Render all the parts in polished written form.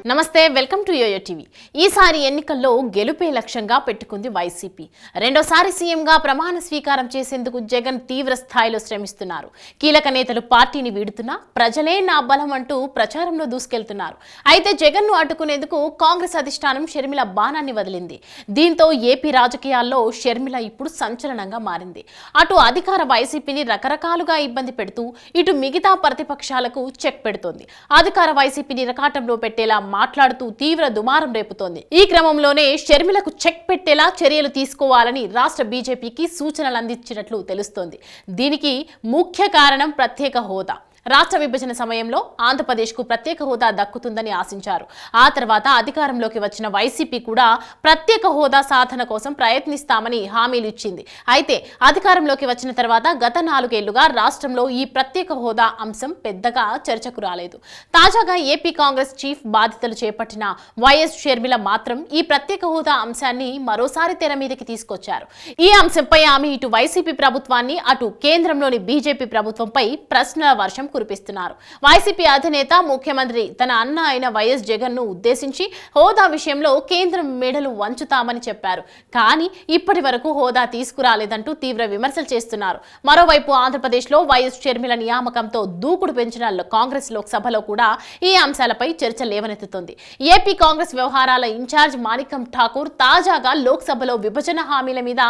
నమస్తే, welcome to yo-yo TV. ఈసారి ఎన్నికల్లో గెలుపే లక్ష్యంగా పెట్టుకుంది వైసీపీ. రెండోసారి సీఎంగా ప్రమాణ స్వీకారం చేసేందుకు జగన్ తీవ్ర స్థాయిలో శ్రమిస్తున్నారు. కీలక నేతలు పార్టీని వీడుతున్నా ప్రజలే నా బలం అంటూ ప్రచారంలో దూసుకెళ్తున్నారు. అయితే జగన్ను అడ్డుకునేందుకు కాంగ్రెస్ అధిష్టానం షర్మిల బాణాన్ని వదిలింది. దీంతో ఏపీ రాజకీయాల్లో షర్మిల ఇప్పుడు సంచలనంగా మారింది. అటు అధికార వైసీపీని రకరకాలుగా ఇబ్బంది పెడుతూ ఇటు మిగతా ప్రతిపక్షాలకు చెక్ పెడుతోంది. అధికార వైసీపీని రకాటంలో పెట్టేలా మాట్లాడుతూ తీవ్ర దుమారం రేపుతోంది. ఈ క్రమంలోనే షర్మిలకు చెక్ పెట్టేలా చర్యలు తీసుకోవాలని రాష్ట్ర బీజేపీకి సూచనలు అందించినట్లు తెలుస్తోంది. దీనికి ముఖ్య కారణం ప్రత్యేక హోదా. రాష్ట్ర విభజన సమయంలో ఆంధ్రప్రదేశ్కు ప్రత్యేక హోదా దక్కుతుందని ఆశించారు. ఆ తర్వాత అధికారంలోకి వచ్చిన వైసీపీ కూడా ప్రత్యేక హోదా సాధన కోసం ప్రయత్నిస్తామని హామీలు ఇచ్చింది. అయితే అధికారంలోకి వచ్చిన తర్వాత గత 4 ఏళ్లుగా రాష్ట్రంలో ఈ ప్రత్యేక హోదా అంశం పెద్దగా చర్చకు రాలేదు. తాజాగా ఏపీ కాంగ్రెస్ చీఫ్ బాధ్యతలు చేపట్టిన వైఎస్ షర్మిల మాత్రం ఈ ప్రత్యేక హోదా అంశాన్ని మరోసారి తెర మీదకి తీసుకొచ్చారు. ఈ అంశంపై ఆమె ఇటు వైసీపీ ప్రభుత్వాన్ని అటు కేంద్రంలోని బీజేపీ ప్రభుత్వంపై ప్రశ్నల వర్షం కురిపిస్తున్నారు. వైసీపీ అధినేత ముఖ్యమంత్రి తన అన్న అయిన వైఎస్ జగన్ ను ఉద్దేశించి హోదా విషయంలో కేంద్రం మెడలు వంచుతామని చెప్పారు. కానీ ఇప్పటి వరకు హోదా తీసుకురాలేదంటూ తీవ్ర విమర్శలు చేస్తున్నారు. మరోవైపు ఆంధ్రప్రదేశ్లో వైఎస్ షర్మిల నియామకంతో దూకుడు పెంచిన కాంగ్రెస్ లోక్సభలో కూడా ఈ అంశాలపై చర్చ లేవనెత్తుతోంది. ఏపీ కాంగ్రెస్ వ్యవహారాల ఇన్ఛార్జ్ మాణిక్యం ఠాకూర్ తాజాగా లోక్సభలో విభజన హామీల మీద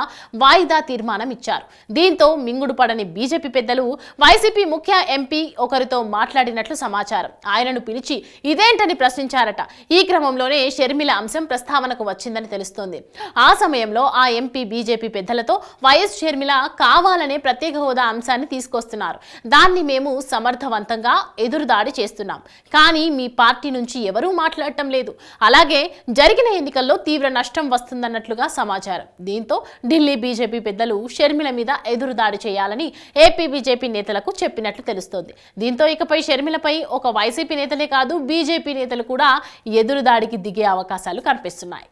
వాయిదా తీర్మానం ఇచ్చారు. దీంతో మింగుడు పడని బీజేపీ పెద్దలు వైసీపీ ముఖ్య ఎంపీ ఒకరితో మాట్లాడినట్లు సమాచారం. ఆయనను పిలిచి ఇదేంటని ప్రశ్నించారట. ఈ క్రమంలోనే షర్మిల అంశం ప్రస్తావనకు వచ్చిందని తెలుస్తోంది. ఆ సమయంలో ఆ ఎంపీ బీజేపీ పెద్దలతో వైఎస్ షర్మిల కావాలనే ప్రత్యేక హోదా అంశాన్ని తీసుకొస్తున్నారు. దాన్ని మేము సమర్థవంతంగా ఎదురుదాడి చేస్తున్నాం. కానీ మీ పార్టీ నుంచి ఎవరూ మాట్లాడటం లేదు. అలాగే జరిగిన ఎన్నికల్లో తీవ్ర నష్టం వస్తుందన్నట్లుగా సమాచారం. దీంతో ఢిల్లీ బీజేపీ పెద్దలు షర్మిల మీద ఎదురుదాడి చేయాలని ఏపీ బీజేపీ నేతలకు చెప్పినట్లు తెలుస్తోంది. దీంతో ఇకపై షర్మిలపై ఒక వైసీపీ నేతలే కాదు బీజేపీ నేతలు కూడా ఎదురుదాడికి దిగే అవకాశాలు కనిపిస్తున్నాయి.